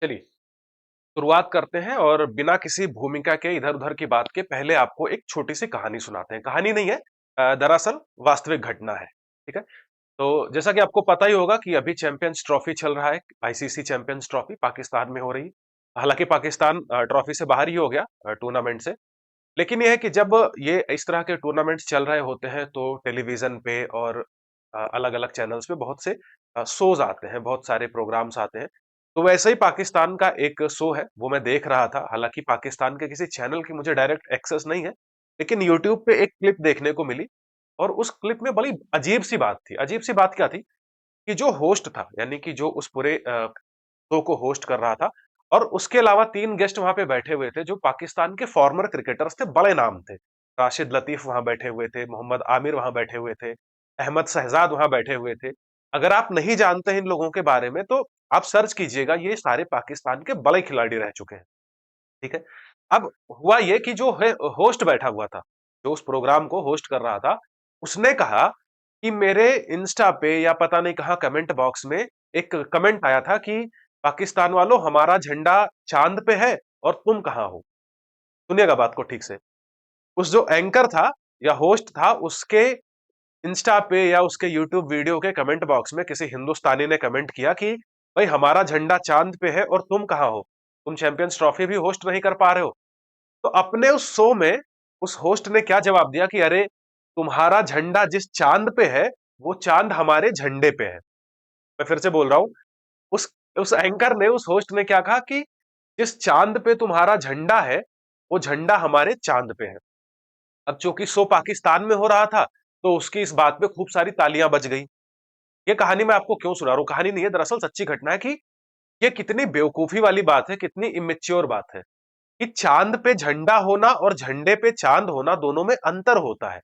चलिए, शुरुआत करते हैं और बिना किसी भूमिका के इधर-उधर की बात के पहले आपको एक छोटी-सी कहानी सुनाते हैं। कहानी नहीं है दरअसल वास्तविक घटना है, ठीक है? तो जैसा कि आपको पता ही होगा कि अभी चैंपियंस ट्रॉफी चल रहा है, आईसीसी चैंपियंस ट्रॉफी पाकिस्तान में हो रही है। हालाँकि पाकिस्तान ट्रॉफी से बाहर ही हो गया टूर्नामेंट से। लेकिन ये है कि जब ये इस तरह के टूर्नामेंट्स चल रहे होते हैं तो टेलीविज़न पे और अलग-अलग चैनल्स पे बहुत से शोज़ आते हैं, बहुत सारे प्रोग्राम्स आते हैं। तो वैसे ही पाकिस्तान का एक शो है, वो मैं देख रहा था। हालाँकि पाकिस्तान के किसी चैनल की मुझे डायरेक्ट एक्सेस नहीं है, लेकिन यूट्यूब पे एक क्लिप देखने को मिली और उस क्लिप में बड़ी अजीब-सी बात थी। अजीब-सी बात क्या थी कि जो होस्ट था, यानी कि जो उस पूरे शो को होस्ट कर रहा था और उसके अलावा 3 गेस्ट वहाँ पे बैठे हुए थे, जो पाकिस्तान के फॉर्मर क्रिकेटर्स थे, बड़े नाम थे। राशिद लतीफ़ वहाँ बैठे हुए थे, मोहम्मद आमिर वहाँ बैठे हुए थे, अहमद शहज़ाद वहाँ बैठे हुए थे। अगर आप नहीं जानते हैं इन लोगों के बारे में, तो आप सर्च कीजिएगा, ये सारे पाकिस्तान के बड़े खिलाड़ी रह चुके हैं, ठीक है? अब हुआ ये कि जो है होस्ट बैठा हुआ था, जो उस प्रोग्राम को होस्ट कर रहा था, उसने कहा कि मेरे इंस्टा पे या पता नहीं कहाँ कमेंट बॉक्स में एक कमेंट आया था कि पाकिस्तान वालों हमारा झंडा चांद पे है और तुम कहाँ हो? सुनिएगा बात को ठीक से। उस जो एंकर था या होस्ट था उसके इंस्टा पे या उसके यूट्यूब वीडियो के कमेंट बॉक्स में किसी हिंदुस्तानी ने कमेंट किया कि भाई हमारा झंडा चांद पे है और तुम कहाँ हो? तुम चैंपियंस ट्रॉफी भी होस्ट नहीं कर पा रहे हो। तो अपने उस शो में उस होस्ट ने क्या जवाब दिया कि अरे तुम्हारा झंडा जिस चांद पे है वो चांद हमारे झंडे पे है। मैं फिर से बोल रहा हूं, उस उस एंकर ने उस होस्ट ने क्या कहा कि जिस चांद पे तुम्हारा झंडा है वो झंडा हमारे चांद पे है। अब चूंकि शो पाकिस्तान में हो रहा था तो उसकी इस बात पे खूब सारी तालियां बज गई। ये कहानी मैं आपको क्यों सुना रहा हूं, कहानी नहीं है दरअसल सच्ची घटना है कि ये कितनी बेवकूफी वाली बात है, कितनी इमेच्योर बात है कि चांद पे झंडा होना और झंडे पे चांद होना दोनों में अंतर होता है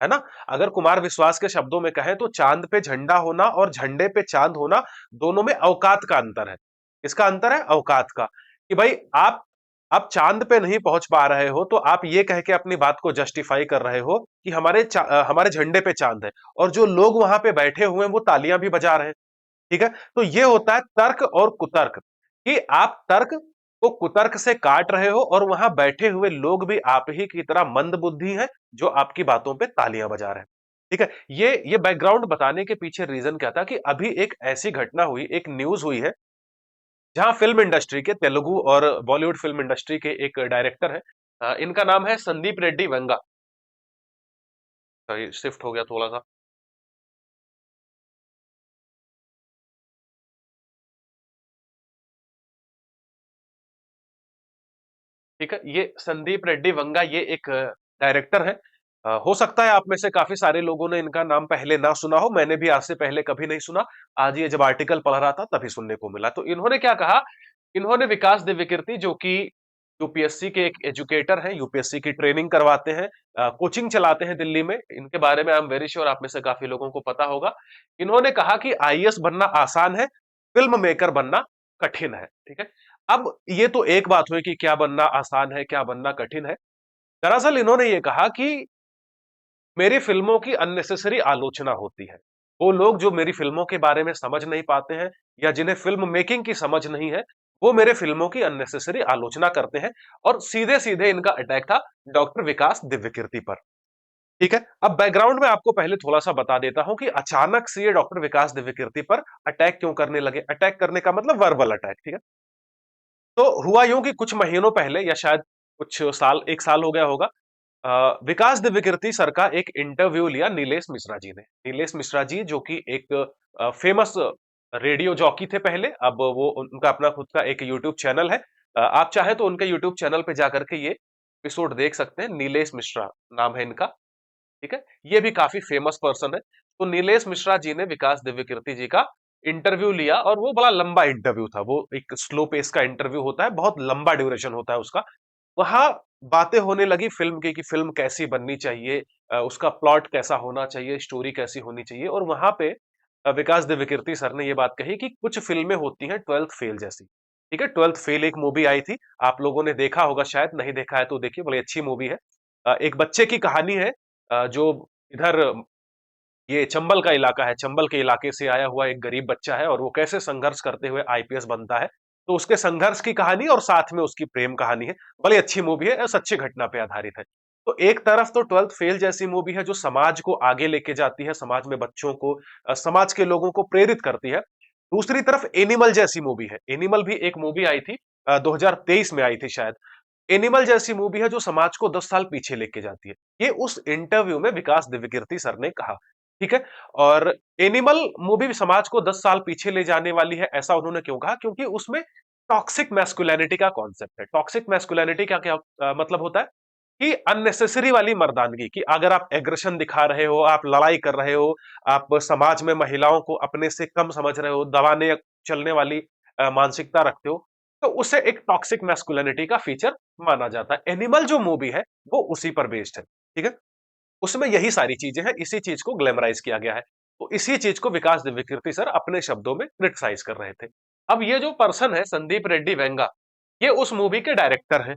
ना? अगर कुमार विश्वास के शब्दों में कहें तो चांद पे झंडा होना और झंडे पे चांद होना दोनों में औकात का अंतर है। किसका अंतर है? औकात का। कि भाई आप चांद पे नहीं पहुंच पा रहे हो तो आप ये कह के अपनी बात को जस्टिफाई कर रहे हो कि हमारे झंडे पे चांद है और जो लोग वहां पे बैठे हुए हैं वो तालियां भी बजा रहे हैं। ठीक है? तो ये होता है तर्क और कुतर्क कि आप तर्क को कुतर्क से काट रहे हो और वहां बैठे हुए लोग भी आप ही की तरह मंद बुद्धि हैं जो आपकी बातों पे तालियां बजा रहे हैं। ठीक है? ये बैकग्राउंड बताने के पीछे रीजन क्या था कि अभी एक ऐसी घटना हुई, एक न्यूज हुई है जहां फिल्म इंडस्ट्री के तेलुगु और बॉलीवुड फिल्म इंडस्ट्री के एक डायरेक्टर है। इनका नाम है Sandeep Reddy Venga. Sorry shift हो गया थोड़ा सा। ठीक है, ये संदीप रेड्डी वंगा ये एक डायरेक्टर है। हो सकता है आप में से काफी सारे लोगों ने इनका नाम पहले ना सुना हो, मैंने भी आज से पहले कभी नहीं सुना। आज ये जब आर्टिकल पढ़ रहा था तभी सुनने को मिला। तो इन्होंने क्या कहा, इन्होंने विकास दिव्यकीर्ति जो कि यूपीएससी के एक एजुकेटर हैं, यूपीएससी की ट्रेनिंग करवाते हैं, कोचिंग चलाते हैं दिल्ली में, इनके बारे में आई एम वेरी श्योर आप में से काफी लोगों को पता होगा। इन्होंने कहा कि आईएएस बनना आसान है, फिल्म मेकर बनना कठिन है। ठीक है, अब ये तो एक बात हुई कि क्या बनना आसान है, क्या बनना कठिन है। दरअसल इन्होंने ये कहा कि मेरी फिल्मों की अननेसेसरी आलोचना होती है। वो लोग जो मेरी फिल्मों के बारे में समझ नहीं पाते हैं या जिन्हें फिल्म मेकिंग की समझ नहीं है, वो मेरे फिल्मों की अननेसेसरी आलोचना करते हैं और सीधे-सीधे इनका अटैक था डॉक्टर विकास दिव्यकीर्ति पर। ठीक है? अब बैकग्राउंड में आपको पहले थोड़ा-सा बता देता हूं कि अचानक से ये डॉक्टर विकास दिव्यकीर्ति पर अटैक क्यों करने लगे। अटैक करने का मतलब वर्बल अटैक, ठीक है? तो हुआ यूं कि कुछ महीनों पहले या शायद कुछ साल, 1 साल हो गया होगा, विकास दिव्यकीर्ति सर का एक इंटरव्यू लिया नीलेश मिश्रा जी ने। नीलेश मिश्रा जी जो कि एक फेमस रेडियो जॉकी थे पहले, अब वो उनका अपना खुद का एक यूट्यूब चैनल है। आप चाहें तो उनके यूट्यूब चैनल पे जाकर के ये एपिसोड देख सकते हैं। नीलेश मिश्रा नाम है इनका, ठीक है? ये भी काफी फेमस पर्सन है। तो नीलेश मिश्रा जी ने विकास दिव्यकीर्ति जी का इंटरव्यू लिया और वो बड़ा लंबा इंटरव्यू था। वो एक स्लो पेस का इंटरव्यू होता है, बहुत लंबा ड्यूरेशन होता है उसका। वहां बातें होने लगी फिल्म की कि फिल्म कैसी बननी चाहिए, उसका प्लॉट कैसा होना चाहिए, स्टोरी कैसी होनी चाहिए। और वहां पे विकास दिव्यकीर्ति सर ने ये बात कही कि कुछ फिल्में होती हैं ट्वेल्थ फेल जैसी। ठीक है, ट्वेल्थ फेल एक मूवी आई थी, आप लोगों ने देखा होगा, शायद नहीं देखा है तो देखिए, बड़ी अच्छी मूवी है। एक बच्चे की कहानी है, जो इधर ये चंबल का इलाका है, चंबल के इलाके से आया हुआ एक गरीब बच्चा है और वो कैसे संघर्ष करते हुए आईपीएस बनता है। तो उसके संघर्ष की कहानी और साथ में उसकी प्रेम कहानी है। बड़ी अच्छी मूवी है, सच्ची घटना पे आधारित है। तो एक तरफ तो 12th फेल जैसी मूवी है जो समाज को आगे लेके जाती है, समाज में बच्चों को समाज के लोगों को प्रेरित करती है। दूसरी तरफ एनिमल जैसी मूवी है। एनिमल भी एक मूवी आई थी 2023 में आई थी शायद। एनिमल जैसी मूवी है जो समाज को 10 साल पीछे लेके जाती है। ये उस इंटरव्यू में विकास दिव्यकीर्ति सर ने कहा, ठीक है? और एनिमल मूवी भी समाज को 10 साल पीछे ले जाने वाली है, ऐसा उन्होंने क्यों कहा? क्योंकि उसमें टॉक्सिक मैस्कुलिनिटी का कॉन्सेप्ट है। टॉक्सिक मैस्कुलिनिटी का क्या मतलब होता है कि अननेसेसरी वाली मर्दानगी, कि अगर आप एग्रेशन दिखा रहे हो, आप लड़ाई कर रहे हो, आप समाज में महिलाओं को अपने से कम समझ रहे हो, दबाने चलने वाली मानसिकता रखते हो, तो उसे एक टॉक्सिक मैस्कुलिनिटी का फीचर माना जाता है। एनिमल जो मूवी है वो उसी पर बेस्ड है, ठीक है? उसमें यही सारी चीजें हैं, इसी चीज को ग्लैमराइज किया गया है। तो इसी चीज को विकास दिव्यकीर्ति सर अपने शब्दों में क्रिटिसाइज कर रहे थे। अब ये जो पर्सन है संदीप रेड्डी वेंगा, ये उस मूवी के डायरेक्टर हैं।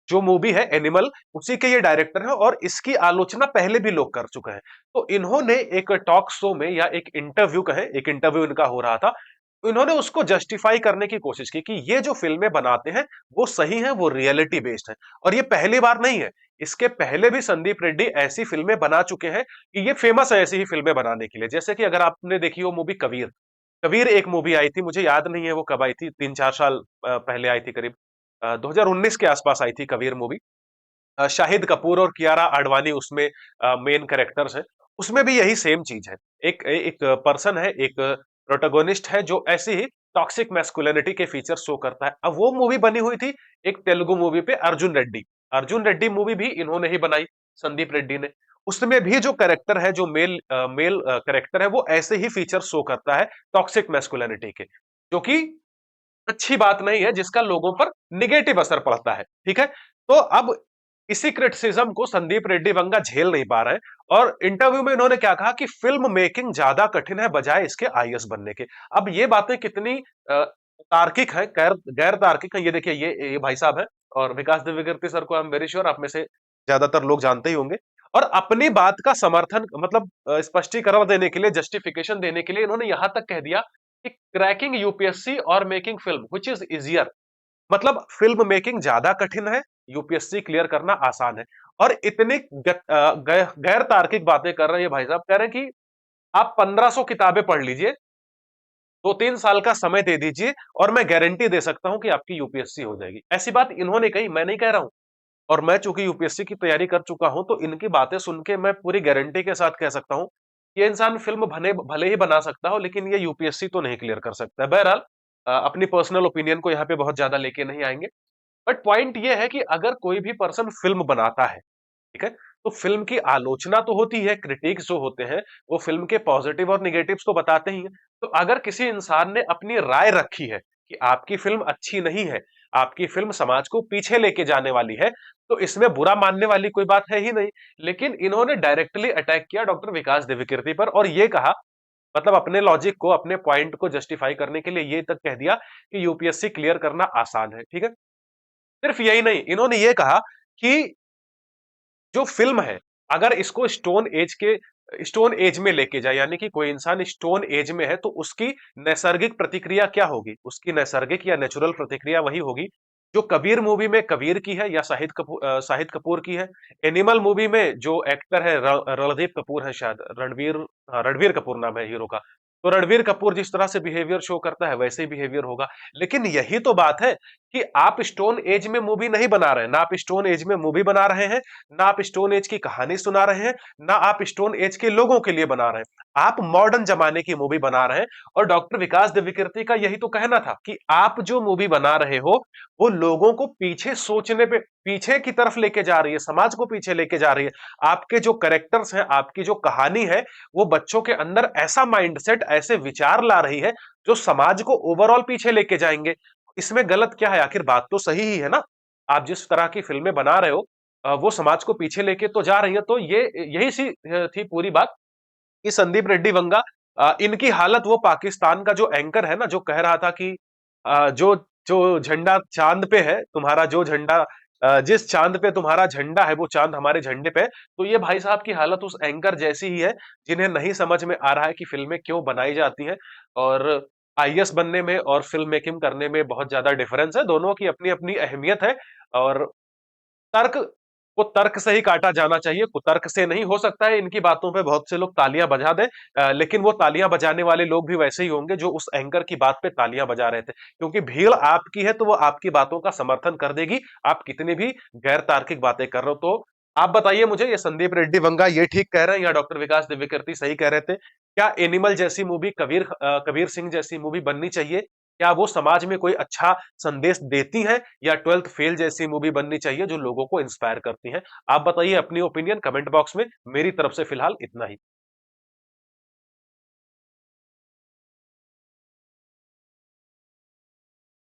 जो मूवी है एनिमल, उसी के ये डायरेक्टर हैं और इसकी आलोचना पहले भी लोग कर चुके हैं। तो इन्होंने एक टॉक शो में या एक इंटरव्यू कहें, एक इंटरव्यू इनका हो रहा था, तो इन्होंने उसको जस्टिफाई करने की कोशिश की कि ये जो फिल्में बनाते हैं वो सही हैं, वो रियलिटी बेस्ड है। और ये पहली बार नहीं है, इसके पहले भी संदीप रेड्डी ऐसी फिल्में बना चुके हैं कि ये फेमस है ऐसी ही फिल्में बनाने के लिए। जैसे कि अगर आपने देखी हो मूवी कबीर, कबीर एक मूवी आई थी, मुझे याद नहीं है वो कब आई थी, 3-4 साल पहले आई थी करीब। 2019 के आसपास आई थी कबीर मूवी। शाहिद कपूर और कियारा आडवाणी उसमें मेन कैरेक्टर्स हैं। उसमें भी यही सेम चीज है। एक एक पर्सन है, एक प्रोटोगोनिस्ट है जो ऐसी ही टॉक्सिक मैस्कुलिनिटी के फीचर शो करता है। अब वो मूवी बनी हुई थी एक तेलुगु मूवी पे, अर्जुन रेड्डी। अर्जुन रेड्डी मूवी भी इन्होंने ही बनाई, संदीप रेड्डी ने। उसमें भी जो कैरेक्टर है, जो मेल कैरेक्टर है, वो ऐसे ही फीचर शो करता है टॉक्सिक मैस्कुलिनिटी के, जो कि अच्छी बात नहीं है, जिसका लोगों पर निगेटिव असर पड़ता है, ठीक है? तो अब इसी क्रिटिसिज्म को संदीप रेड्डी वंगा झेल नहीं पा रहे हैं और इंटरव्यू में इन्होंने क्या कहा कि फिल्म मेकिंग ज्यादा कठिन है बजाय इसके आईएएस बनने के। अब ये बातें कितनी तार्किक है, गैर गैर तार्किक है, ये देखिए, ये भाई साहब है और विकास दिव्यकीर्ति सर को आई एम वेरी श्योर आप में से ज्यादातर लोग जानते ही होंगे। और अपनी बात का समर्थन, मतलब स्पष्टीकरण देने के लिए, जस्टिफिकेशन देने के लिए इन्होंने यहां तक कह दिया कि क्रैकिंग यूपीएससी और making film which is easier, मतलब फिल्म मेकिंग ज्यादा कठिन है, यूपीएससी क्लियर करना आसान है। और इतनी गैर तार्किक बातें कर रहे हैं भाई साहब, कह रहे हैं कि आप 1500 किताबें पढ़ लीजिए, 2-3 साल का समय दे दीजिए और मैं गारंटी दे सकता हूं कि आपकी यूपीएससी हो जाएगी। ऐसी बात इन्होंने कही, मैं नहीं कह रहा हूं। और मैं चूंकि यूपीएससी की तैयारी कर चुका हूं, तो इनकी बातें सुन के मैं पूरी गारंटी के साथ कह सकता हूं, ये इंसान फिल्म भले भले ही बना सकता हो, लेकिन ये यूपीएससी तो नहीं क्लियर कर सकता है। बहरहाल अपनी पर्सनल ओपिनियन को यहाँ पे बहुत ज्यादा लेके नहीं आएंगे। बट पॉइंट ये है कि अगर कोई भी पर्सन फिल्म बनाता है, ठीक है, तो फिल्म की आलोचना तो होती है, क्रिटिक्स जो होते हैं वो फिल्म के पॉजिटिव और निगेटिव्स तो बताते ही हैं। तो अगर किसी इंसान ने अपनी राय रखी है कि आपकी फिल्म अच्छी नहीं है, आपकी फिल्म समाज को पीछे लेके जाने वाली है, तो इसमें बुरा मानने वाली कोई बात है ही नहीं। लेकिन इन्होंने डायरेक्टली अटैक किया डॉक्टर विकास दिव्यकीर्ति पर और ये कहा, मतलब अपने लॉजिक को, अपने पॉइंट को जस्टिफाई करने के लिए ये तक कह दिया कि यूपीएससी क्लियर करना आसान है, ठीक है। सिर्फ यही नहीं, इन्होंने ये कहा कि जो फ़िल्म है, अगर इसको स्टोन एज में लेके जाए, यानी कि कोई इंसान स्टोन एज में है, तो उसकी नैसर्गिक प्रतिक्रिया क्या होगी? उसकी नैसर्गिक या नेचुरल प्रतिक्रिया वही होगी, जो कबीर मूवी में कबीर की है या शाहिद कपूर की है। एनिमल मूवी में जो एक्टर है, रणदीप कपूर है शायद, रणवीर कपूर नाम है हीरो का। तो रणवीर कपूर जिस तरह से बिहेवियर शो करता है, वैसे ही बिहेवियर होगा। लेकिन यही तो बात है कि आप स्टोन एज में मूवी नहीं बना रहे हैं, ना आप स्टोन एज में मूवी बना रहे हैं, ना आप स्टोन एज की कहानी सुना रहे हैं, ना आप स्टोन एज के लोगों के लिए बना रहे हैं। आप मॉडर्न जमाने की मूवी बना रहे हैं। और डॉक्टर विकास दिव्यकीर्ति का यही तो कहना था कि आप जो मूवी बना रहे हो, वो लोगों को पीछे सोचने पे, पीछे की तरफ लेके जा रही है, समाज को पीछे लेके जा रही है। आपके जो कैरेक्टर्स हैं, आपकी जो कहानी है, वो बच्चों के अंदर ऐसा माइंडसेट, ऐसे विचार ला रही है जो समाज को ओवरऑल पीछे लेके जाएंगे। इसमें गलत क्या है? आखिर बात तो सही ही है ना। आप जिस तरह की फिल्में बना रहे हो, वो समाज को पीछे लेके तो जा रही है। तो ये यही सी थी पूरी बात कि संदीप रेड्डी वंगा, इनकी हालत, वो पाकिस्तान का जो एंकर है ना, जो कह रहा था कि जो जो झंडा चांद पे है, तुम्हारा जो झंडा, जिस चांद पे तुम्हारा झंडा है, वो चांद हमारे झंडे पे है। तो ये भाई साहब की हालत उस एंकर जैसी ही है, जिन्हें नहीं समझ में आ रहा है कि फिल्में क्यों बनाई जाती हैं। और आईएएस बनने में और फ़िल्म मेकिंग करने में बहुत ज़्यादा डिफरेंस है, दोनों की अपनी-अपनी अहमियत है और तर्क को तर्क से ही काटा जाना चाहिए, कुतर्क से नहीं। हो सकता है इनकी बातों पे बहुत से लोग तालियां बजा दें, लेकिन वो तालियां बजाने वाले लोग भी वैसे ही होंगे जो उस एंकर की बात पे तालियां बजा रहे थे, क्योंकि भीड़ आपकी है तो वो आपकी बातों का समर्थन कर देगी, आप कितनी भी गैर तार्किक बातें कर रहे हो। तो आप बताइए मुझे, ये संदीप रेड्डी वंगा ये ठीक कह रहे हैं या डॉक्टर विकास दिव्यकीर्ति सही कह रहे थे? क्या एनिमल जैसी मूवी, कबीर सिंह जैसी मूवी बननी चाहिए? क्या वो समाज में कोई अच्छा संदेश देती हैं, या ट्वेल्थ फेल जैसी मूवी बननी चाहिए जो लोगों को इंस्पायर करती हैं? आप बताइए अपनी ओपिनियन कमेंट बॉक्स में। मेरी तरफ से फिलहाल इतना ही।